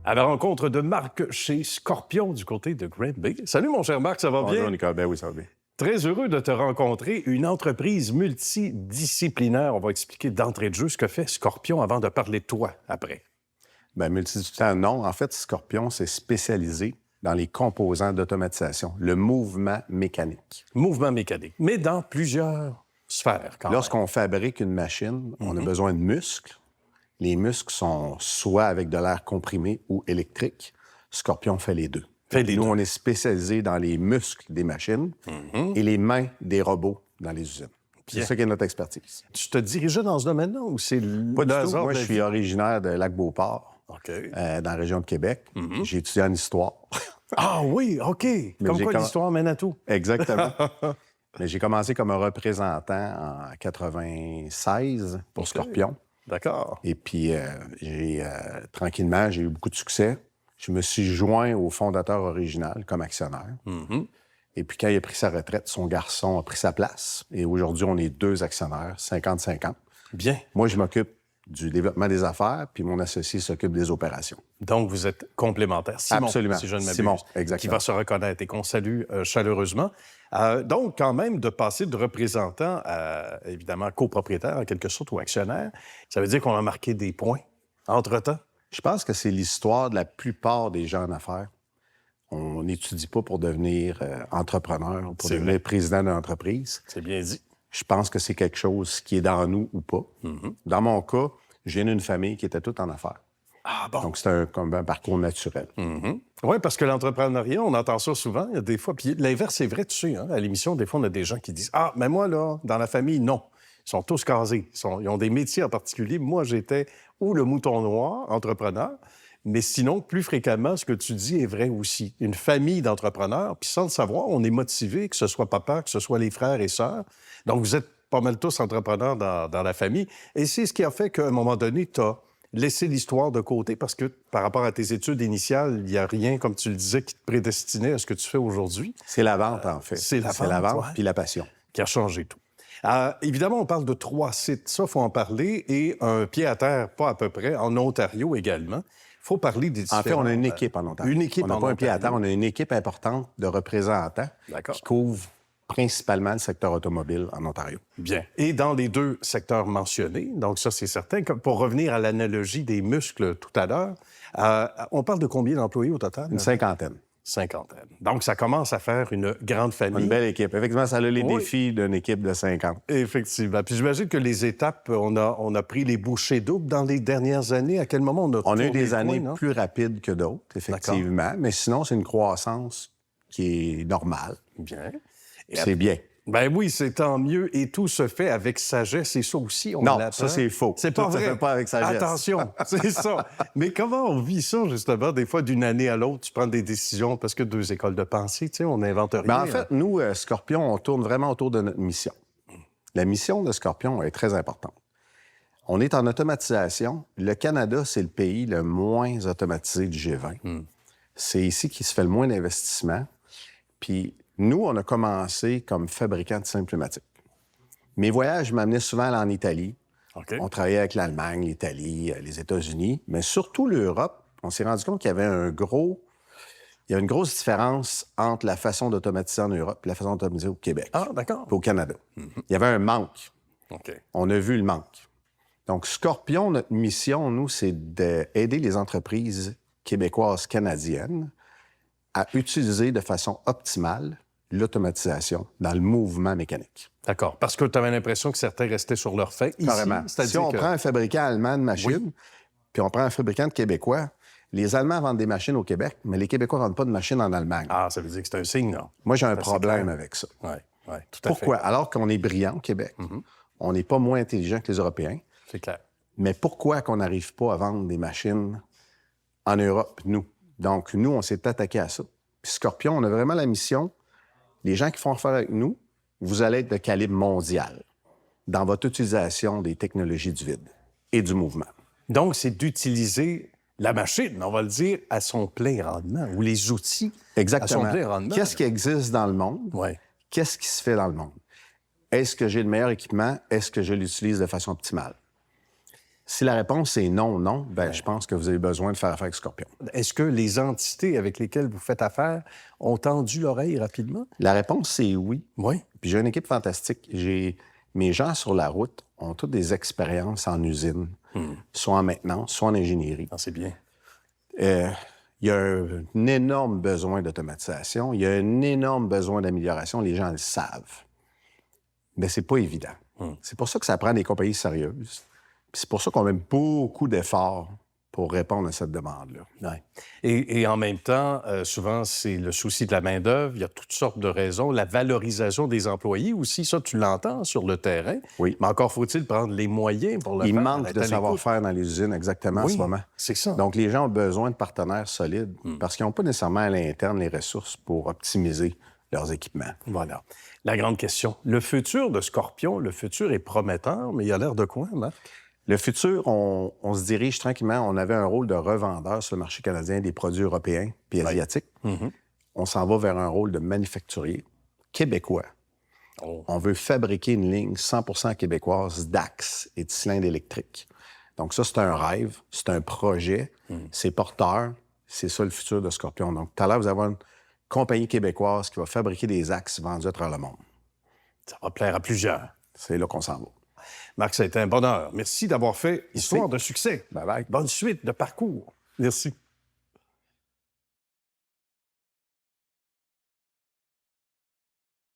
À la rencontre de Marc chez Scorpion du côté de Granby. Salut mon cher Marc, ça va bien? Bonjour Nicolas, ben oui, ça va bien. Très heureux de te rencontrer. Une entreprise multidisciplinaire. On va expliquer d'entrée de jeu ce que fait Scorpion avant de parler de toi après. Bien, multidisciplinaire, non. En fait, Scorpion, c'est spécialisé dans les composants d'automatisation, le mouvement mécanique. Mouvement mécanique, mais dans plusieurs sphères quand même. Lorsqu'on fabrique une machine, on a besoin de muscles. Les muscles sont soit avec de l'air comprimé ou électrique. Scorpion fait les deux. Nous, on est spécialisé dans les muscles des machines et les mains des robots dans les usines. C'est ça qui est notre expertise. Tu te dirigeais dans ce domaine-là ou c'est Pas du tout. Moi, je suis originaire de Lac-Beauport, dans la région de Québec. J'ai étudié en histoire. Ah oui, OK. Comme quoi l'histoire mène à tout. Exactement. Mais j'ai commencé comme un représentant en 96 pour Scorpion. D'accord. Et puis, tranquillement, j'ai eu beaucoup de succès. Je me suis joint au fondateur original comme actionnaire. Et puis, quand il a pris sa retraite, son garçon a pris sa place. Et aujourd'hui, on est 2 actionnaires, 50-50. Bien. Moi, je m'occupe du développement des affaires, puis mon associé s'occupe des opérations. Donc, vous êtes complémentaires. Simon, absolument. Si je ne m'abuse. Simon, exactement. Qui va se reconnaître et qu'on salue chaleureusement. Donc, quand même, de passer de représentant à, évidemment, copropriétaire, en quelque sorte, ou actionnaire, ça veut dire qu'on a marqué des points entre-temps? Je pense que c'est l'histoire de la plupart des gens en affaires. On n'étudie pas pour devenir entrepreneur, pour devenir président d'une entreprise. C'est bien dit. Je pense que c'est quelque chose qui est dans nous ou pas. Dans mon cas, je viens d'une famille qui était toute en affaires. Ah bon? Donc, c'est comme un parcours naturel. Oui, parce que l'entrepreneuriat, on entend ça souvent. Il y a des fois, puis l'inverse, c'est vrai, tu sais, hein, à l'émission, des fois, on a des gens qui disent « Ah, mais moi, là, dans la famille, non. Ils sont tous casés. Ils ont des métiers en particulier. Moi, j'étais ou le mouton noir, entrepreneur, mais sinon, plus fréquemment, ce que tu dis est vrai aussi. Une famille d'entrepreneurs, puis sans le savoir, on est motivé, que ce soit papa, que ce soit les frères et sœurs. Donc, vous êtes pas mal tous entrepreneurs dans la famille. Et c'est ce qui a fait qu'à un moment donné, tu as laissé l'histoire de côté parce que par rapport à tes études initiales, il n'y a rien, comme tu le disais, qui te prédestinait à ce que tu fais aujourd'hui. C'est la vente, en fait. C'est la vente, puis la passion. Qui a changé tout. Évidemment, on parle de 3 sites. Ça, il faut en parler. Et un pied-à-terre, pas à peu près, en Ontario également. Il faut parler des différents... En fait, on a une équipe en Ontario. Une équipe on n'a pas un pied-à-terre, on a une équipe importante de représentants qui couvre principalement le secteur automobile en Ontario. Bien. Et dans les 2 secteurs mentionnés, donc ça, c'est certain. Pour revenir à l'analogie des muscles tout à l'heure, on parle de combien d'employés au total? Une cinquantaine. Donc, ça commence à faire une grande famille. Une belle équipe. Effectivement, ça a les défis d'une équipe de 50. Effectivement. Puis j'imagine que les étapes, on a pris les bouchées doubles dans les dernières années. À quel moment on a eu des années plus rapides que d'autres, effectivement. Mais sinon, c'est une croissance qui est normale. Bien. C'est bien. Ben oui, c'est tant mieux. Et tout se fait avec sagesse. Et ça aussi, on Non, ça, c'est faux. C'est pas vrai. Ça se fait pas avec sagesse. Attention, c'est ça. Mais comment on vit ça, justement? Des fois, d'une année à l'autre, tu prends des décisions parce que 2 écoles de pensée, tu sais, on n'invente rien. Ben en fait, nous, Scorpion, on tourne vraiment autour de notre mission. La mission de Scorpion est très importante. On est en automatisation. Le Canada, c'est le pays le moins automatisé du G20. C'est ici qu'il se fait le moins d'investissement. Puis nous, on a commencé comme fabricant de simples pneumatiques. Mes voyages m'amenaient souvent en Italie. On travaillait avec l'Allemagne, l'Italie, les États-Unis, mais surtout l'Europe. On s'est rendu compte qu'il y avait une grosse différence entre la façon d'automatiser en Europe et la façon d'automatiser au Québec. Ah, d'accord. Au Canada. Il y avait un manque. On a vu le manque. Donc, Scorpion, notre mission, nous, c'est d'aider les entreprises québécoises canadiennes à utiliser de façon optimale l'automatisation dans le mouvement mécanique. D'accord. Parce que tu avais l'impression que certains restaient sur leur fait ici. Carrément. Si on prend un fabricant allemand de machines, puis on prend un fabricant de Québécois, les Allemands vendent des machines au Québec, mais les Québécois ne vendent pas de machines en Allemagne. Ah, ça veut dire que c'est un signe, non? Moi, j'ai un problème avec ça. Oui, tout à fait. Pourquoi? Alors qu'on est brillant au Québec, on n'est pas moins intelligent que les Européens. C'est clair. Mais pourquoi qu'on n'arrive pas à vendre des machines en Europe, nous? Donc, nous, on s'est attaqué à ça. Puis Scorpion, on a vraiment la mission, les gens qui font affaire avec nous, vous allez être de calibre mondial dans votre utilisation des technologies du vide et du mouvement. Donc, c'est d'utiliser la machine, on va le dire, à son plein rendement, ou les outils Exactement. à son plein rendement. Qu'est-ce qui existe dans le monde? Qu'est-ce qui se fait dans le monde? Est-ce que j'ai le meilleur équipement? Est-ce que je l'utilise de façon optimale? Si la réponse est non, non, ben je pense que vous avez besoin de faire affaire avec Scorpion. Est-ce que les entités avec lesquelles vous faites affaire ont tendu l'oreille rapidement? La réponse, c'est oui. Oui. Puis j'ai une équipe fantastique. Mes gens sur la route ont toutes des expériences en usine, soit en maintenance, soit en ingénierie. Ah, c'est bien. Il y a un énorme besoin d'automatisation, il y a un énorme besoin d'amélioration, les gens le savent. Mais c'est pas évident. C'est pour ça que ça prend des compagnies sérieuses. Puis c'est pour ça qu'on met beaucoup d'efforts pour répondre à cette demande-là. Ouais. Et en même temps, souvent, c'est le souci de la main-d'œuvre. Il y a toutes sortes de raisons. La valorisation des employés aussi, ça, tu l'entends sur le terrain. Oui. Mais encore faut-il prendre les moyens pour le Il faire. manque de savoir-faire dans les usines exactement en ce moment. C'est ça. Donc, les gens ont besoin de partenaires solides parce qu'ils n'ont pas nécessairement à l'interne les ressources pour optimiser leurs équipements. Voilà. La grande question. Le futur de Scorpion, le futur est prometteur, mais il a l'air de quoi, Marc? Le futur, on se dirige tranquillement. On avait un rôle de revendeur sur le marché canadien des produits européens puis asiatiques. On s'en va vers un rôle de manufacturier québécois. Oh. On veut fabriquer une ligne 100% québécoise d'axes et de cylindres électriques. Donc ça, c'est un rêve, c'est un projet, c'est porteur, c'est ça le futur de Scorpion. Donc tout à l'heure, vous avez une compagnie québécoise qui va fabriquer des axes vendus à travers le monde. Ça va plaire à plusieurs. C'est là qu'on s'en va. Marc, ça a été un bonheur. Merci d'avoir fait Histoire de succès. Bye bye. Bonne suite de parcours. Merci.